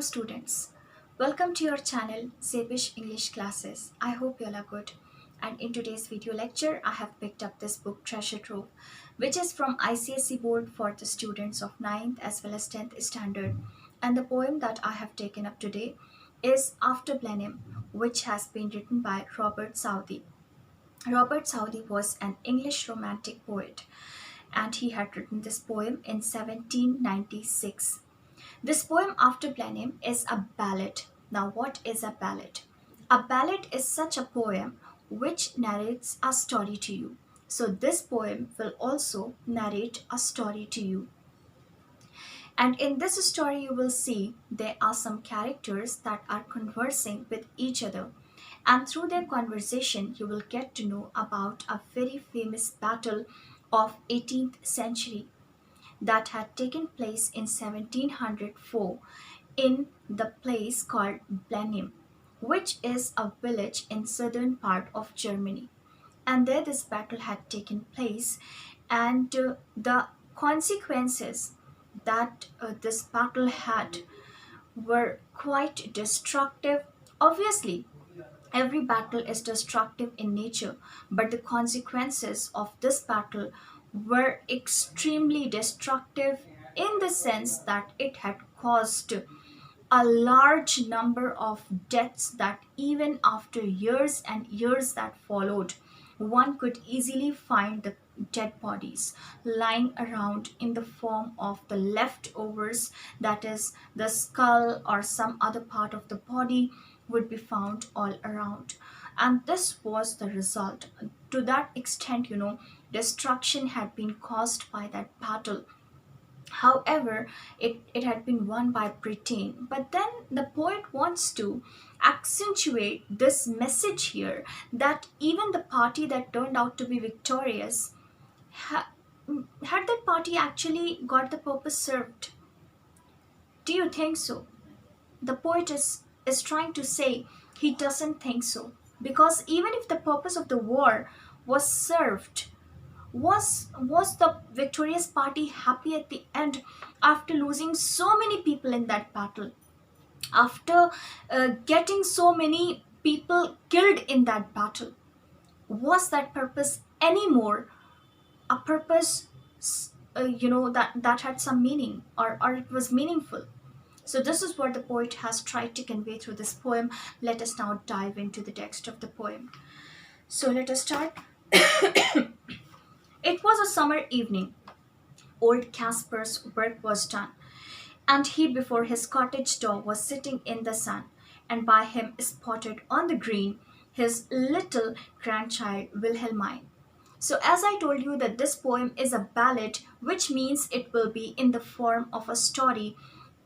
Hello students, welcome to your channel Zebish English Classes. I hope you all are good. And in today's video lecture, I have picked up this book Treasure Trove, which is from ICSE board for the students of 9th as well as 10th standard. And the poem that I have taken up today is After Blenheim, which has been written by Robert Southey. Robert Southey was an English romantic poet, and he had written this poem in 1796. This poem, After Blenheim, is a ballad. Now, what is a ballad? A ballad is such a poem which narrates a story to you. So, this poem will also narrate a story to you. And in this story, you will see there are some characters that are conversing with each other. And through their conversation, you will get to know about a very famous battle of 18th century that had taken place in 1704 in the place called Blenheim, which is a village in southern part of Germany. And there this battle had taken place, and the consequences that this battle had were quite destructive. Obviously, every battle is destructive in nature, but the consequences of this battle were extremely destructive in the sense that it had caused a large number of deaths that even after years and years that followed, one could easily find the dead bodies lying around in the form of the leftovers, that is, the skull or some other part of the body would be found all around. And this was the result. To that extent, destruction had been caused by that battle. However, it had been won by Britain. But then the poet wants to accentuate this message here that even the party that turned out to be victorious, had that party actually got the purpose served? Do you think so? The poet is trying to say he doesn't think so. Because even if the purpose of the war was served, was the victorious party happy at the end after losing so many people in that battle, after getting so many people killed in that battle? Was that purpose anymore a purpose, that had some meaning, or it was meaningful? So this is what the poet has tried to convey through this poem. Let us now dive into the text of the poem. So let us start. It was a summer evening. Old Casper's work was done, and he before his cottage door was sitting in the sun, and by him spotted on the green his little grandchild Wilhelmine. So as I told you that this poem is a ballad, which means it will be in the form of a story,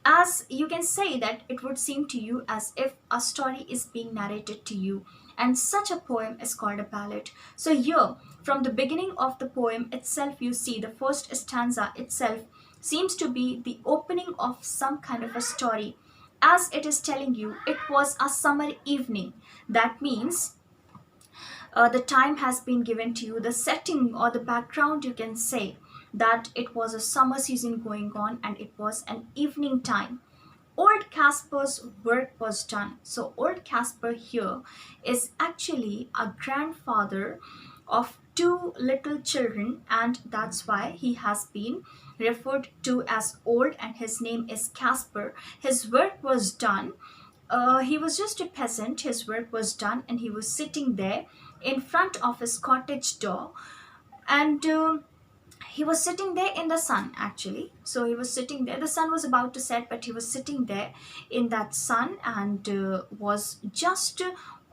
as you can say that it would seem to you as if a story is being narrated to you, and such a poem is called a ballad. So here, from the beginning of the poem itself, you see the first stanza itself seems to be the opening of some kind of a story, as it is telling you it was a summer evening. That means the time has been given to you, the setting or the background, you can say that it was a summer season going on and it was an evening time. Old Casper's work was done. So old Casper here is actually a grandfather of two little children, and that's why he has been referred to as old, and his name is Casper. His work was done. He was just a peasant. His work was done, and he was sitting there in front of his cottage door, and he was sitting there in the sun actually. So he was sitting there, the sun was about to set, but he was sitting there in that sun, and was just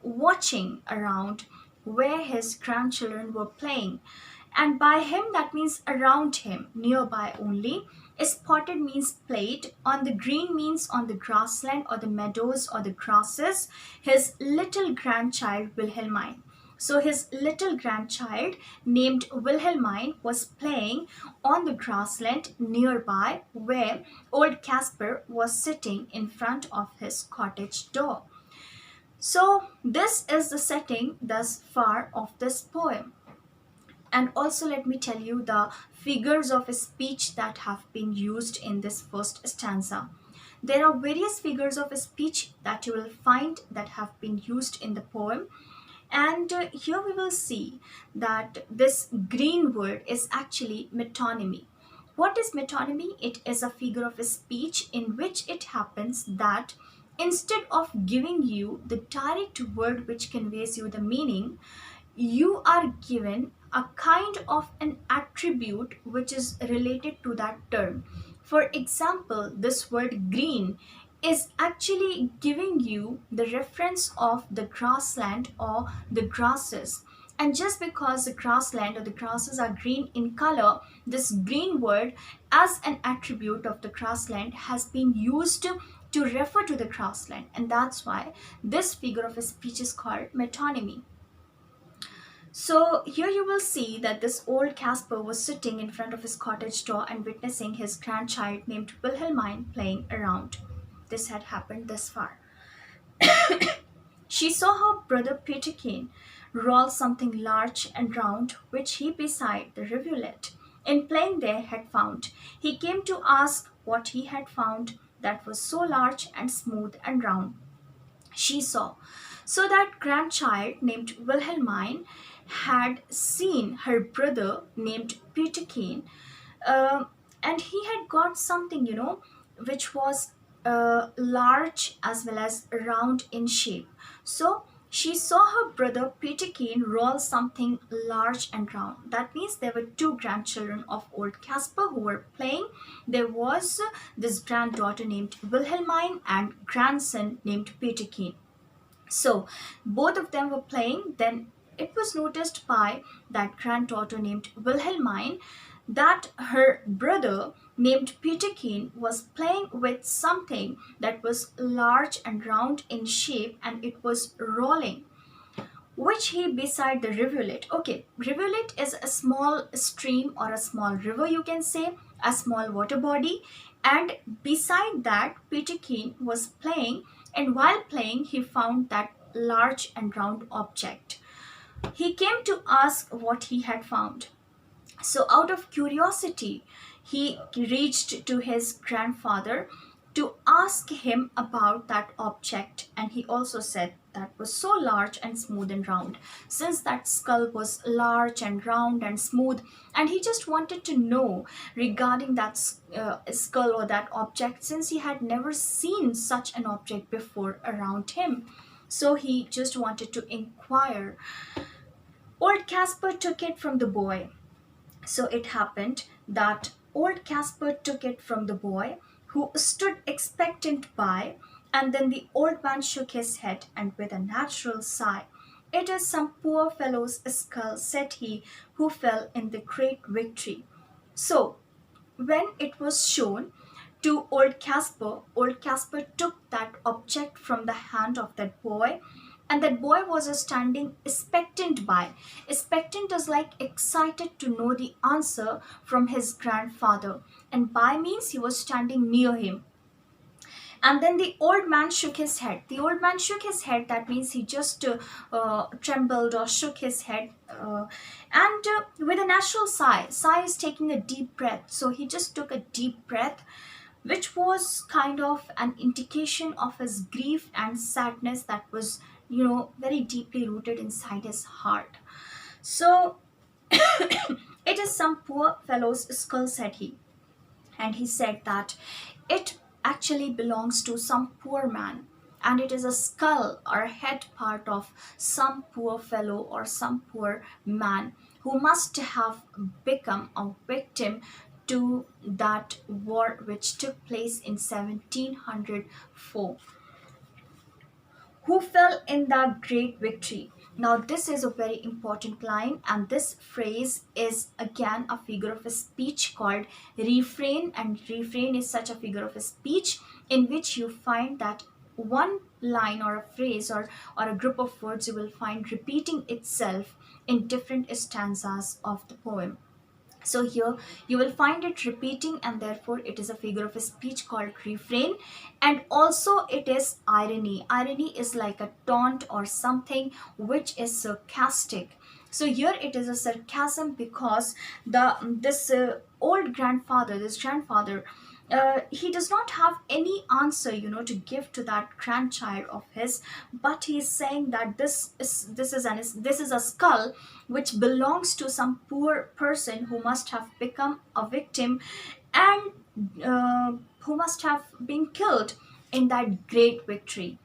watching around where his grandchildren were playing. And by him, that means around him, nearby only. Spotted means played, on the green means on the grassland or the meadows or the grasses. His little grandchild Wilhelmine. So his little grandchild named Wilhelmine was playing on the grassland nearby where old Casper was sitting in front of his cottage door. So this is the setting thus far of this poem. And also let me tell you the figures of speech that have been used in this first stanza. There are various figures of speech that you will find that have been used in the poem. And here we will see that this green word is actually metonymy. What is metonymy? It is a figure of speech in which it happens that instead of giving you the direct word which conveys you the meaning, you are given a kind of an attribute which is related to that term. For example, this word green is actually giving you the reference of the grassland or the grasses. And just because the grassland or the grasses are green in color, this green word as an attribute of the grassland has been used to refer to the grassland. And that's why this figure of speech is called metonymy. So here you will see that this old Casper was sitting in front of his cottage door and witnessing his grandchild named Wilhelmine playing around. This had happened thus far. She saw her brother Peterkin roll something large and round which he beside the rivulet in playing there had found. He came to ask what he had found that was so large and smooth and round. She saw. So that grandchild named Wilhelmine had seen her brother named Peterkin, uh, and he had got something, which was large as well as round in shape. So she saw her brother Peterkin roll something large and round. That means there were two grandchildren of old Casper who were playing. There was this granddaughter named Wilhelmine and grandson named Peterkin. So both of them were playing. Then it was noticed by that granddaughter named Wilhelmine that her brother named Peterkin was playing with something that was large and round in shape and it was rolling, which he beside the rivulet. Okay, rivulet is a small stream or a small river, you can say, a small water body. And beside that, Peterkin was playing, and while playing, he found that large and round object. He came to ask what he had found. So, out of curiosity, he reached to his grandfather to ask him about that object, and he also said that was so large and smooth and round. Since that skull was large and round and smooth, and he just wanted to know regarding that skull or that object, since he had never seen such an object before around him. So he just wanted to inquire. Old Casper took it from the boy. So it happened that old Casper took it from the boy, who stood expectant by, and then the old man shook his head, and with a natural sigh, "It is some poor fellow's skull," said he, "who fell in the great victory." So when it was shown to old Casper took that object from the hand of that boy, and that boy was standing expectant by. Expectant is like excited to know the answer from his grandfather, and by means he was standing near him. And then the old man shook his head. The old man shook his head, that means he just trembled or shook his head, and with a natural sigh. Sigh is taking a deep breath, so he just took a deep breath, which was kind of an indication of his grief and sadness that was, very deeply rooted inside his heart. So it is some poor fellow's skull, said he. And he said that it actually belongs to some poor man, and it is a skull or head part of some poor fellow or some poor man who must have become a victim to that war which took place in 1704, who fell in the great victory. Now, this is a very important line, and this phrase is again a figure of a speech called refrain. And refrain is such a figure of a speech in which you find that one line or a phrase or a group of words you will find repeating itself in different stanzas of the poem. So here you will find it repeating, and therefore it is a figure of a speech called refrain. And also it is irony. Irony is like a taunt or something which is sarcastic. So here it is a sarcasm because the this old grandfather, this grandfather, he does not have any answer, to give to that grandchild of his, but he is saying that this is a skull which belongs to some poor person who must have become a victim, and who must have been killed in that great victory.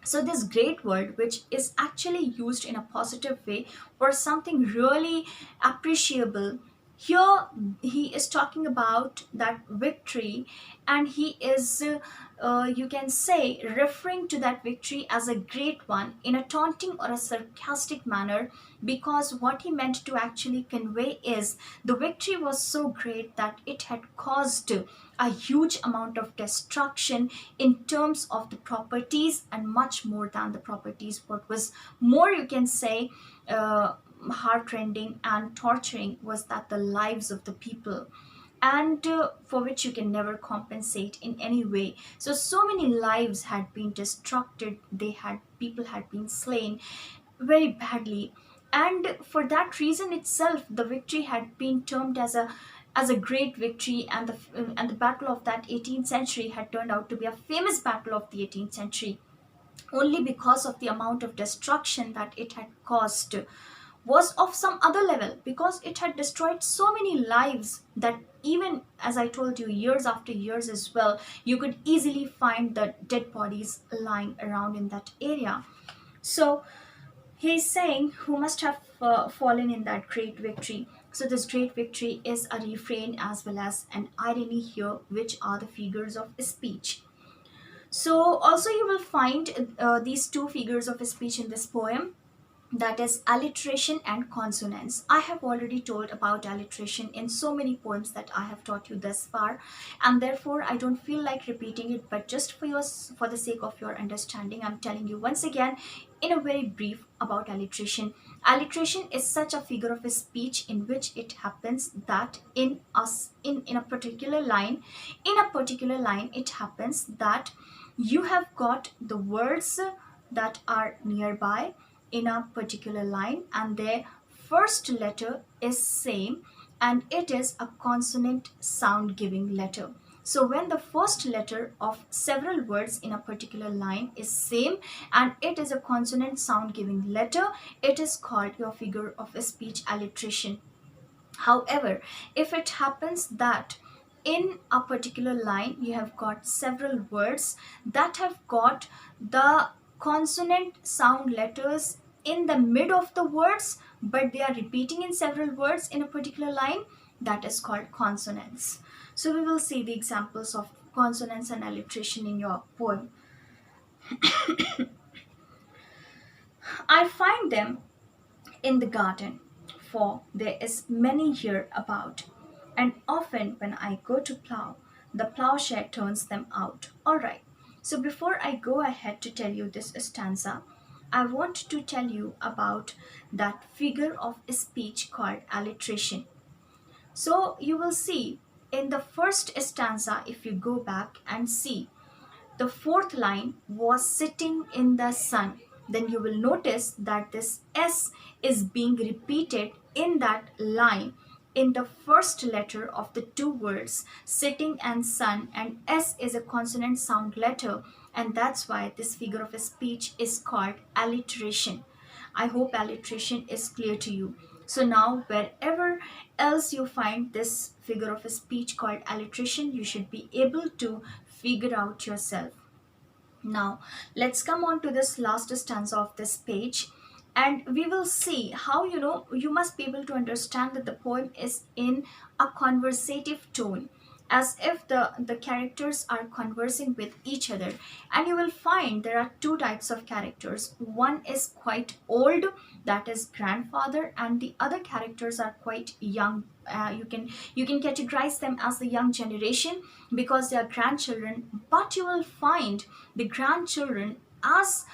So this great word, which is actually used in a positive way for something really appreciable, here he is talking about that victory, and he is you can say, referring to that victory as a great one in a taunting or a sarcastic manner, because what he meant to actually convey is the victory was so great that it had caused a huge amount of destruction in terms of the properties, and much more than the properties. What was more, you can say, heartrending and torturing was that the lives of the people, and for which you can never compensate in any way. So many lives had been destructed, people had been slain very badly, and for that reason itself the victory had been termed as a great victory, and the battle of that 18th century had turned out to be a famous battle of the 18th century, only because of the amount of destruction that it had caused was of some other level, because it had destroyed so many lives that, even as I told you, years after years as well, you could easily find the dead bodies lying around in that area. So he's saying who must have fallen in that great victory. So this great victory is a refrain as well as an irony here, which are the figures of speech. So also you will find these two figures of speech in this poem, that is alliteration and consonance. I have already told about alliteration in so many poems that I have taught you thus far, and therefore I don't feel like repeating it, but just for the sake of your understanding, I'm telling you once again in a very brief about alliteration. Alliteration is such a figure of speech in which it happens that in a particular line, it happens that you have got the words that are nearby in a particular line, and their first letter is same, and it is a consonant sound giving letter. So when the first letter of several words in a particular line is same and it is a consonant sound giving letter, it is called your figure of speech alliteration. However, if it happens that in a particular line you have got several words that have got the consonant sound letters in the mid of the words, but they are repeating in several words in a particular line, that is called consonants. So we will see the examples of consonants and alliteration in your poem. I find them in the garden, for there is many here about, and often when I go to plough, the ploughshare turns them out. Alright, so before I go ahead to tell you this stanza, I want to tell you about that figure of speech called alliteration. So you will see in the first stanza, if you go back and see, the fourth line was sitting in the sun, then you will notice that this S is being repeated in that line in the first letter of the two words sitting and sun, and S is a consonant sound letter, and that's why this figure of speech is called alliteration. I hope alliteration is clear to you. So now wherever else you find this figure of speech called alliteration, you should be able to figure out yourself. Now, let's come on to this last stanza of this page, and we will see how, you must be able to understand that the poem is in a conversative tone, as if the characters are conversing with each other. And you will find there are two types of characters. One is quite old, that is grandfather, and the other characters are quite young. You can categorize them as the young generation because they are grandchildren, but you will find the grandchildren as,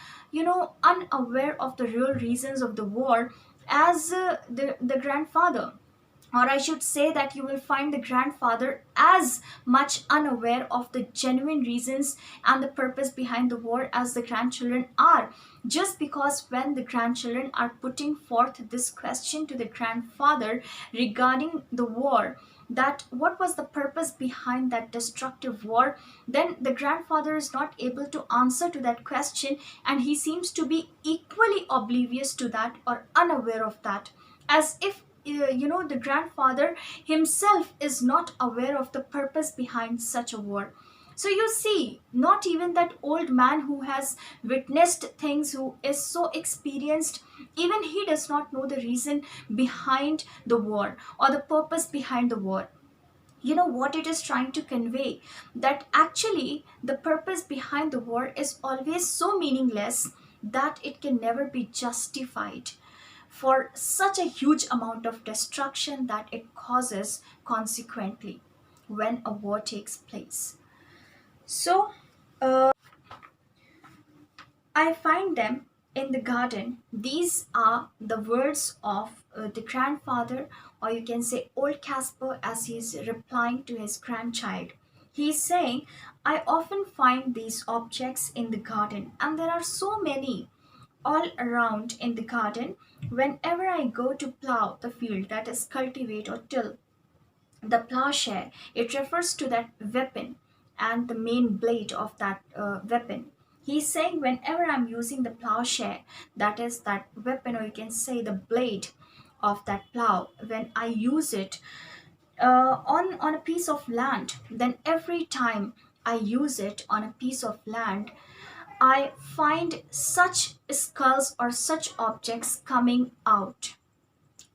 unaware of the real reasons of the war as the grandfather. or I should say that you will find the grandfather as much unaware of the genuine reasons and the purpose behind the war as the grandchildren are. Just because when the grandchildren are putting forth this question to the grandfather regarding the war, that what was the purpose behind that destructive war, then the grandfather is not able to answer to that question, and he seems to be equally oblivious to that or unaware of that, as if the grandfather himself is not aware of the purpose behind such a war. So you see, not even that old man who has witnessed things, who is so experienced, even he does not know the reason behind the war or the purpose behind the war. You know what it is trying to convey, that actually the purpose behind the war is always so meaningless that it can never be justified for such a huge amount of destruction that it causes consequently when a war takes place. So I find them in the garden. These are the words of the grandfather, or you can say old Casper, as he is replying to his grandchild. He is saying, I often find these objects in the garden, and there are so many all around in the garden. Whenever I go to plow the field, that is, cultivate or till, the plowshare, it refers to that weapon and the main blade of that weapon. He's saying, whenever I'm using the plowshare, that is that weapon, or you can say the blade of that plow, when I use it on a piece of land, then every time I use it on a piece of land, I find such skulls or such objects coming out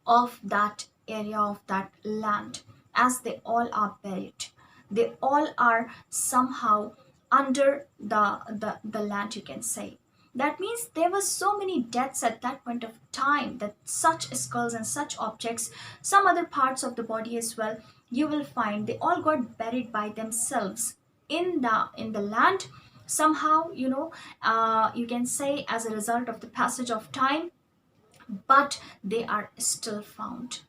of that area of that land, as they all are buried. They all are somehow under the land, you can say. That means there were so many deaths at that point of time that such skulls and such objects, some other parts of the body as well, you will find they all got buried by themselves in the land somehow, you can say as a result of the passage of time, but they are still found.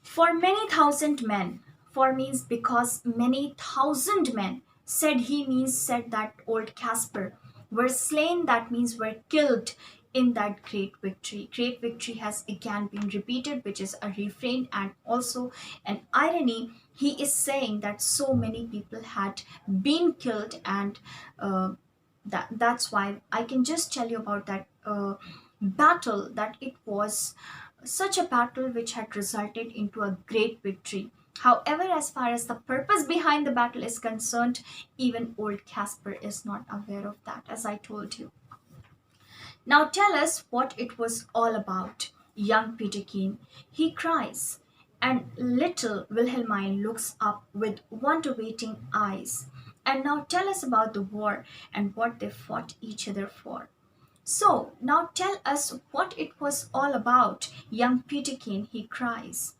For many thousand men, for means because many thousand men, said he means said that old Casper, were slain, that means were killed in that great victory. Great victory has again been repeated, which is a refrain and also an irony. He is saying that so many people had been killed, and that's why I can just tell you about that battle, that it was such a battle which had resulted into a great victory. However, as far as the purpose behind the battle is concerned, even old Casper is not aware of that, as I told you. Now tell us what it was all about, young Peterkin, he cries, and little Wilhelmine looks up with wonder-waiting eyes. And now tell us about the war and what they fought each other for. So now tell us what it was all about, young Peterkin, he cries.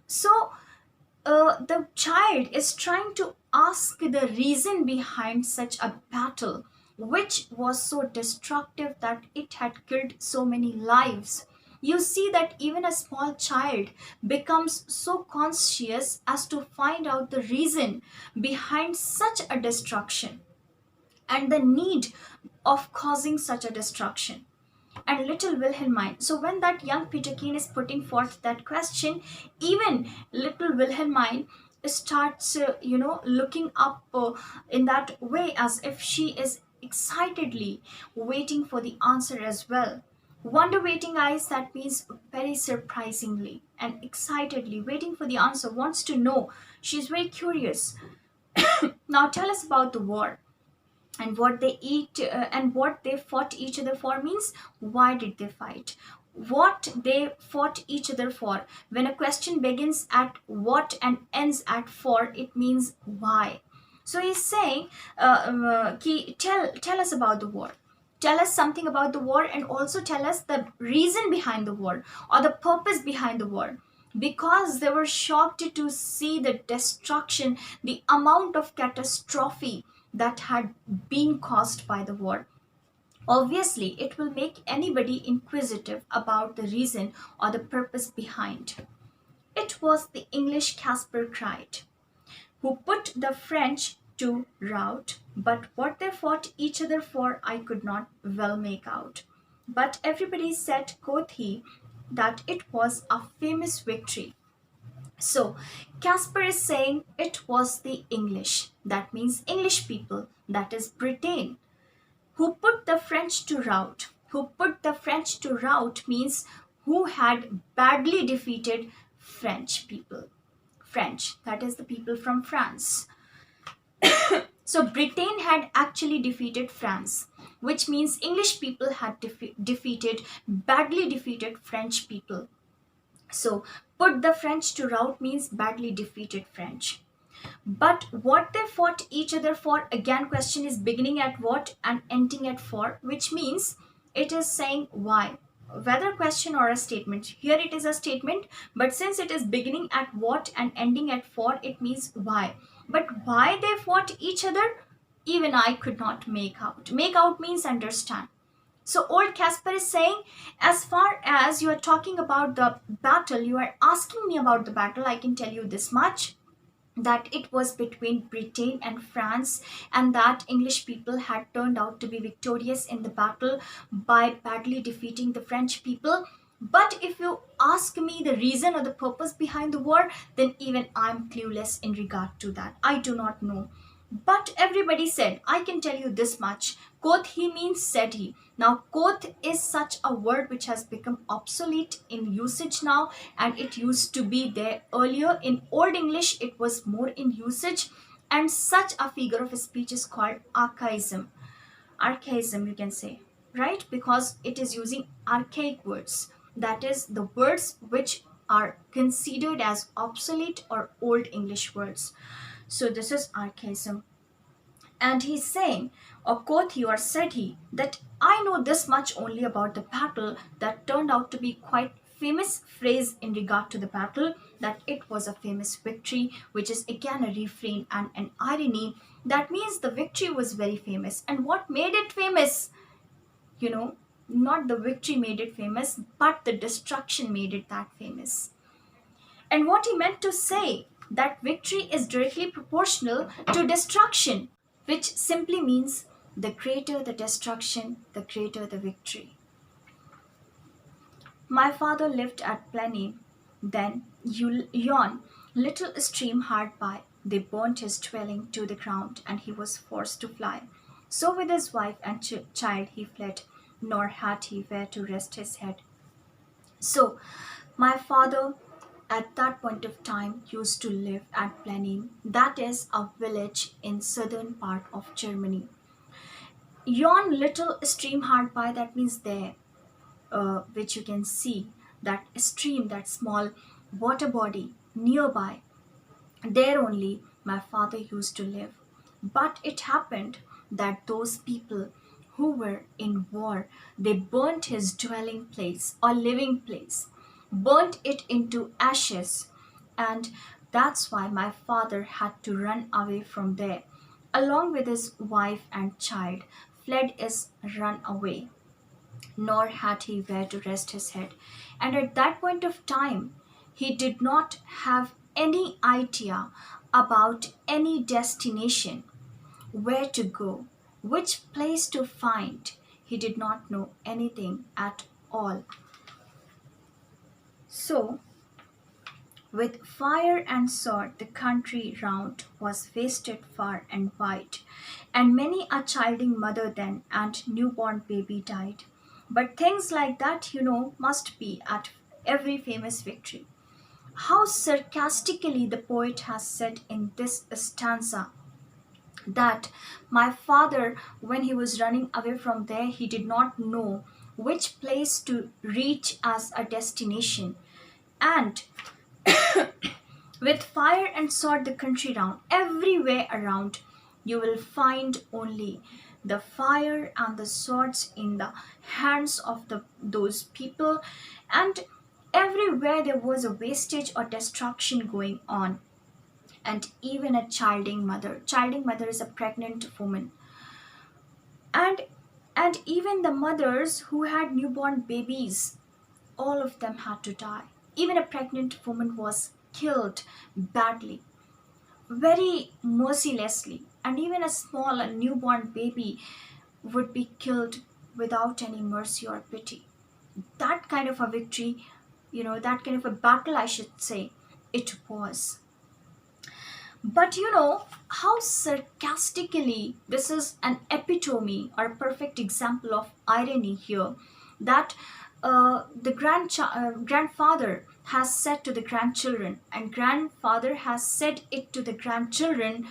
So the child is trying to ask the reason behind such a battle, which was so destructive that it had killed so many lives. You see that even a small child becomes so conscious as to find out the reason behind such a destruction and the need of causing such a destruction. And little Wilhelmine. So when that young Peterkin is putting forth that question, even little Wilhelmine starts, looking up in that way, as if she is excitedly waiting for the answer as well. Wonder waiting eyes, that means very surprisingly and excitedly waiting for the answer, wants to know. She's very curious. Now tell us about the war and what they eat and what they fought each other for, means why did they fight, what they fought each other for. When a question begins at what and ends at for, it means why. So he's saying, tell us about the war, tell us something about the war, and also tell us the reason behind the war or the purpose behind the war, because they were shocked to see the destruction, the amount of catastrophe that had been caused by the war. Obviously, it will make anybody inquisitive about the reason or the purpose behind. It was the English, Casper cried, who put the French to rout, but what they fought each other for I could not well make out. But everybody said, quoth he, that it was a famous victory. So, Casper is saying it was the English, that means English people, that is Britain, who put the French to rout. Who put the French to rout means who had badly defeated French people. French, that is the people from France. So Britain had actually defeated France, which means English people had badly defeated French people. So put the French to rout means badly defeated French. But what they fought each other for, again, question is beginning at what and ending at for, which means it is saying why. Whether question or a statement. Here it is a statement, but since it is beginning at what and ending at for, it means why. But why they fought each other, even I could not make out. Make out means understand. So old Casper is saying, as far as you are talking about the battle, you are asking me about the battle, I can tell you this much, that it was between Britain and France, and that English people had turned out to be victorious in the battle by badly defeating the French people. But if you ask me the reason or the purpose behind the war, then even I'm clueless in regard to that. I do not know. But everybody said, I can tell you this much. Quoth he means said he. Now, quoth is such a word which has become obsolete in usage now, and it used to be there earlier. In Old English, it was more in usage, and such a figure of speech is called archaism. Archaism, you can say, right? Because it is using archaic words. That is, the words which are considered as obsolete or Old English words. So this is archaism. And he's saying, or quoth he or said he, that I know this much only about the battle, that turned out to be quite famous phrase in regard to the battle, that it was a famous victory, which is again a refrain and an irony. That means the victory was very famous. And what made it famous? Not the victory made it famous, but the destruction made it that famous. And what he meant to say, that victory is directly proportional to destruction, which simply means the greater the destruction, the greater the victory. My father lived at Blenheim, then yon little stream hard by. They burnt his dwelling to the ground, and he was forced to fly. So with his wife and child he fled, nor had he where to rest his head. So, my father at that point of time used to live at Blenheim, that is a village in southern part of Germany. Yon little stream hard by, that means there, which you can see, that stream, that small water body nearby, there only my father used to live. But it happened that those people who were in war, they burnt his dwelling place or living place, burnt it into ashes, and that's why my father had to run away from there, along with his wife and child, fled is run away, nor had he where to rest his head. And at that point of time, he did not have any idea about any destination, where to go, which place to find. He did not know anything at all. So, with fire and sword, the country round was wasted far and wide, and many a childing mother then and newborn baby died. But things like that, must be at every famous victory. How sarcastically the poet has said in this stanza that my father, when he was running away from there, he did not know which place to reach as a destination. And with fire and sword the country round, everywhere around, you will find only the fire and the swords in the hands of those people, and everywhere there was a wastage or destruction going on. And even a childing mother is a pregnant woman, and And even the mothers who had newborn babies, all of them had to die. Even a pregnant woman was killed badly, very mercilessly. And even a small a newborn baby would be killed without any mercy or pity. That kind of a victory, that kind of a battle, I should say, it was. But how sarcastically this is an epitome or a perfect example of irony here, that the grandfather has said to the grandchildren, and grandfather has said it to the grandchildren,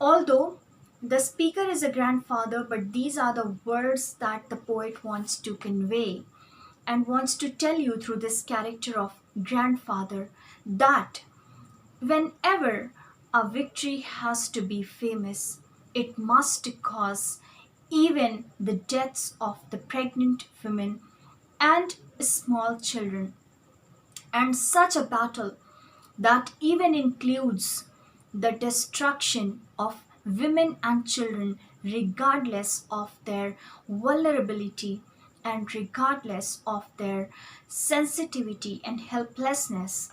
although the speaker is a grandfather, but these are the words that the poet wants to convey and wants to tell you through this character of grandfather, that whenever a victory has to be famous, it must cause even the deaths of the pregnant women and small children. And such a battle that even includes the destruction of women and children, regardless of their vulnerability and regardless of their sensitivity and helplessness.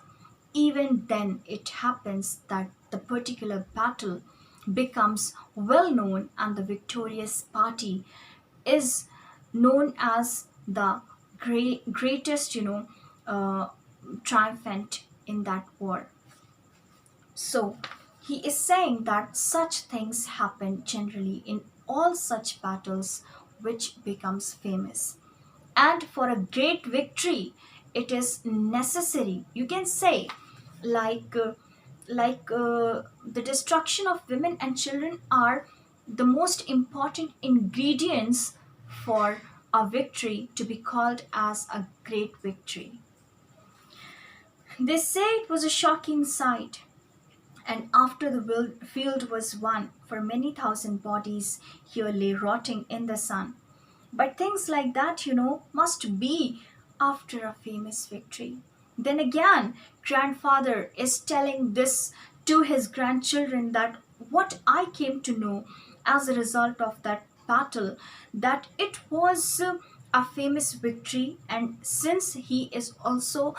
Even then, it happens that the particular battle becomes well known and the victorious party is known as the greatest, uh, triumphant in that war. So, he is saying that such things happen generally in all such battles which becomes famous. And for a great victory, it is necessary, you can say, like uh, the destruction of women and children are the most important ingredients for a victory to be called as a great victory. They say it was a shocking sight, and after the field was won, for many thousand bodies here lay rotting in the sun. But things like that, must be after a famous victory. Then again, grandfather is telling this to his grandchildren, that what I came to know as a result of that battle, that it was a famous victory, and since he is also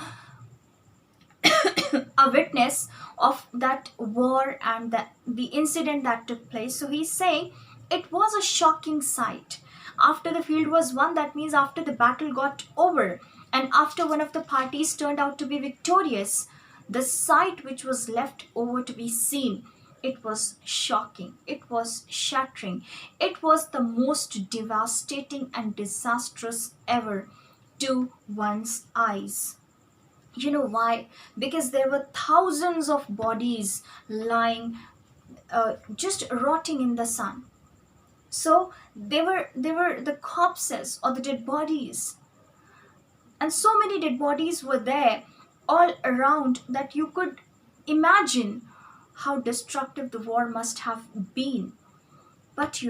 a witness of that war and the incident that took place. So he's saying it was a shocking sight. After the field was won, that means after the battle got over, and after one of the parties turned out to be victorious, the sight which was left over to be seen, it was shocking, it was shattering, it was the most devastating and disastrous ever to one's eyes. You know why? Because there were thousands of bodies lying, just rotting in the sun. So they were the corpses or the dead bodies, and so many dead bodies were there all around that you could imagine how destructive the war must have been. But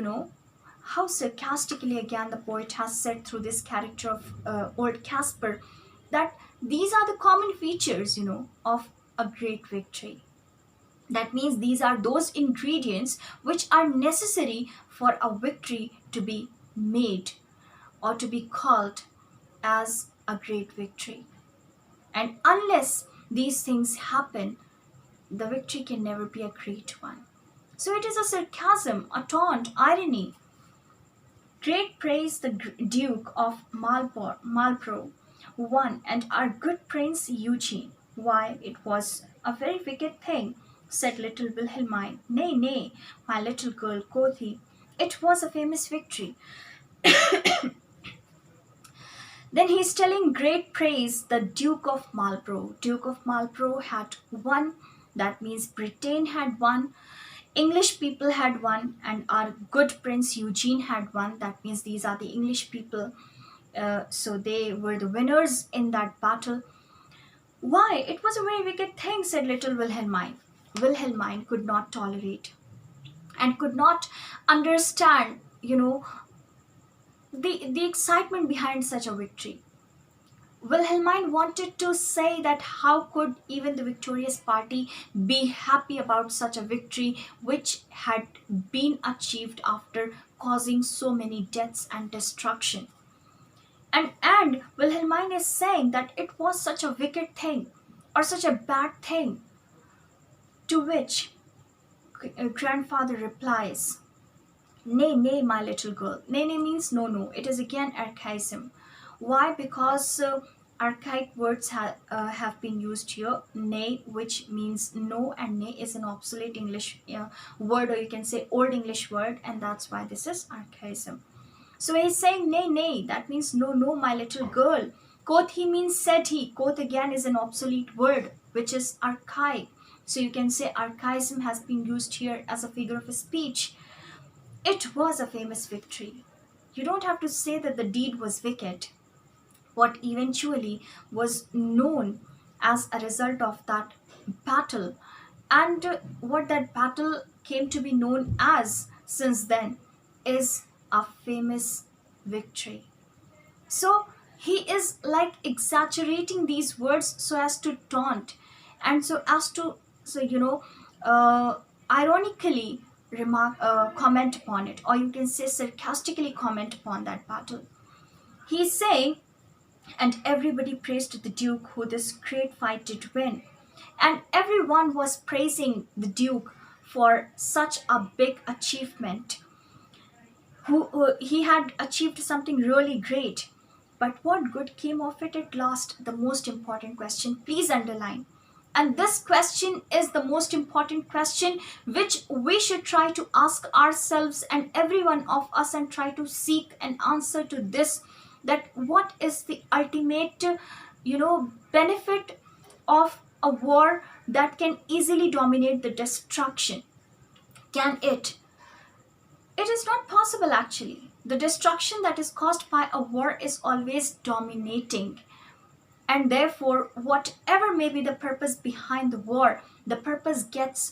how sarcastically again the poet has said through this character of old Casper, that these are the common features, of a great victory. That means these are those ingredients which are necessary for a victory to be made or to be called as a great victory. And unless these things happen, the victory can never be a great one. So it is a sarcasm, a taunt, irony. Great praise the Duke of Marlborough won, and our good Prince Eugene. Why, it was a very wicked thing, said little Wilhelmine. Nay, nay, my little girl, quoth he. It was a famous victory. Then he's telling great praise the Duke of Marlborough. Duke of Marlborough had won, that means Britain had won, English people had won, and our good Prince Eugene had won. That means these are the English people. So they were the winners in that battle. Why? It was a very wicked thing, said little Wilhelmine. Wilhelmine could not tolerate and could not understand, the excitement behind such a victory. Wilhelmine wanted to say that how could even the victorious party be happy about such a victory which had been achieved after causing so many deaths and destruction. And Wilhelmine is saying that it was such a wicked thing or such a bad thing, to which grandfather replies, nay, nay, my little girl. Nay, nay means no, no. It is again archaism. Why? Because archaic words have been used here. Nay, which means no, and nay is an obsolete English word, or you can say Old English word, and that's why this is archaism. So he's saying nay, nay. That means no, no, my little girl. Quoth he means said he. Quoth again is an obsolete word, which is archaic. So you can say archaism has been used here as a figure of speech. It was a famous victory. You don't have to say that the deed was wicked. What eventually was known as a result of that battle, and what that battle came to be known as since then, is a famous victory. So he is like exaggerating these words so as to taunt, and so as to, so ironically comment upon it, or you can say sarcastically comment upon that battle. He's saying, and everybody praised the Duke who this great fight did win. And everyone was praising the Duke for such a big achievement. He had achieved something really great. But what good came of it at last? The most important question. Please underline. And this question is the most important question which we should try to ask ourselves and every one of us, and try to seek an answer to this, that what is the ultimate benefit of a war that can easily dominate the destruction? Can it? It is not possible actually. The destruction that is caused by a war is always dominating. And therefore, whatever may be the purpose behind the war, the purpose gets,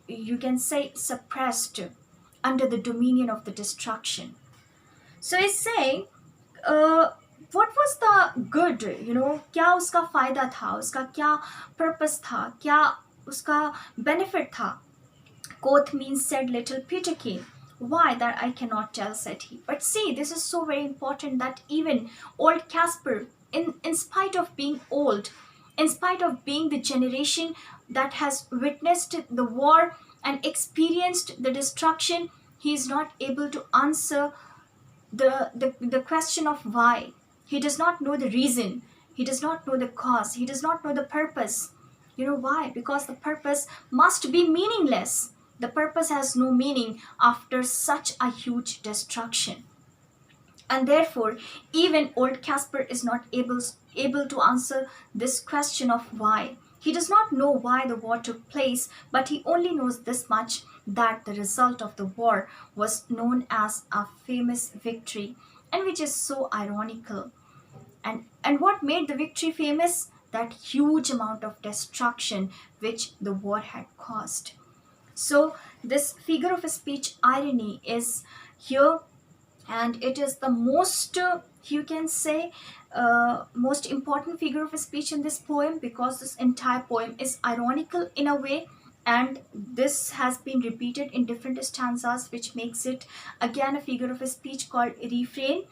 you can say, suppressed under the dominion of the destruction. So he's saying, what was the good, क्या उसका फायदा था, उसका क्या purpose था, क्या उसका benefit था? Quoth means said little Peterkin. Why, that I cannot tell, said he. But see, this is so very important that even old Casper, in spite of being old, in spite of being the generation that has witnessed the war and experienced the destruction, he is not able to answer the question of why. He does not know the reason. He does not know the cause. He does not know the purpose. You know why? Because the purpose must be meaningless. The purpose has no meaning after such a huge destruction. And therefore, even old Casper is not able to answer this question of why. He does not know why the war took place, but he only knows this much, that the result of the war was known as a famous victory, and which is so ironical. And what made the victory famous? That huge amount of destruction which the war had caused. So this figure of speech irony is here, and it is the most, you can say, most important figure of speech in this poem, because this entire poem is ironical in a way, and this has been repeated in different stanzas, which makes it again a figure of speech called refrain.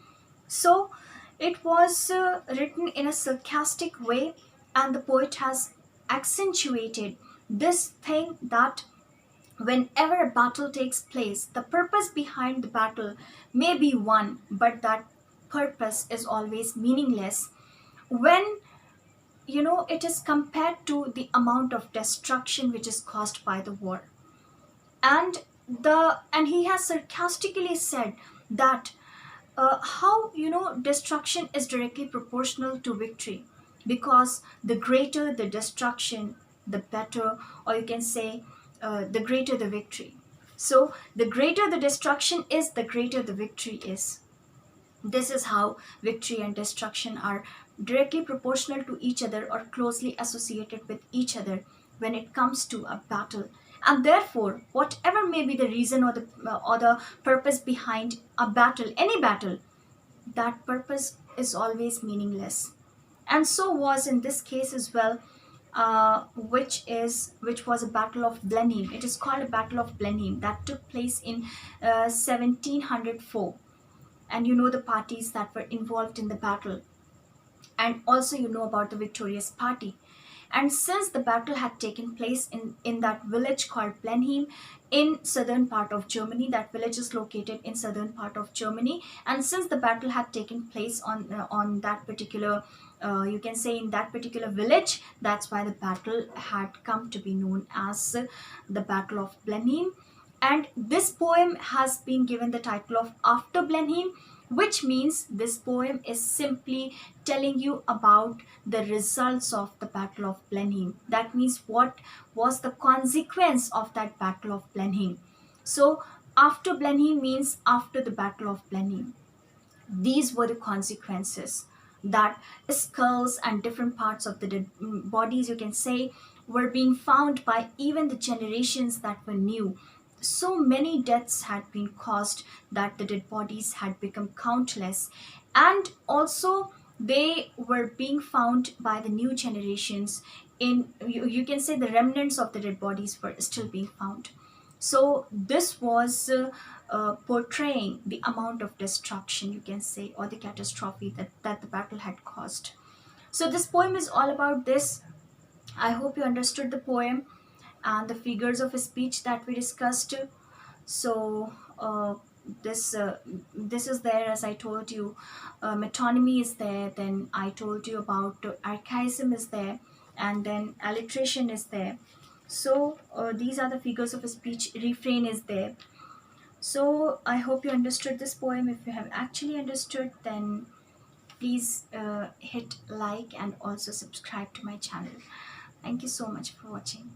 So it was written in a sarcastic way, and the poet has accentuated this thing that whenever a battle takes place, the purpose behind the battle may be one, but that purpose is always meaningless when it is compared to the amount of destruction which is caused by the war. And he has sarcastically said that how destruction is directly proportional to victory, because the greater the destruction, the better, or you can say the greater the victory. So the greater the destruction is, the greater the victory is. This is how victory and destruction are directly proportional to each other, or closely associated with each other when it comes to a battle. And therefore, whatever may be the reason or the purpose behind a battle, any battle, that purpose is always meaningless. And so was in this case as well, which was a Battle of Blenheim. It is called a Battle of Blenheim that took place in 1704. And you know the parties that were involved in the battle, and also you know about the victorious party. And since the battle had taken place in that village called Blenheim in southern part of Germany, that village is located in southern part of Germany, and since the battle had taken place on that particular, you can say in that particular village, that's why the battle had come to be known as the Battle of Blenheim. And this poem has been given the title of After Blenheim, which means this poem is simply telling you about the results of the Battle of Blenheim. That means what was the consequence of that Battle of Blenheim. So, after Blenheim means after the Battle of Blenheim. These were the consequences, that skulls and different parts of the dead bodies, you can say, were being found by even the generations that were new. So many deaths had been caused that the dead bodies had become countless, and also they were being found by the new generations. In you can say the remnants of the dead bodies were still being found. So this was portraying the amount of destruction, you can say, or the catastrophe that the battle had caused. So this poem is all about this. I hope you understood the poem and the figures of speech that we discussed. So this this is there, as I told you. Metonymy is there. Then I told you about archaism is there, and then alliteration is there. So these are the figures of speech. Refrain is there. So I hope you understood this poem. If you have actually understood, then please hit like and also subscribe to my channel. Thank you so much for watching.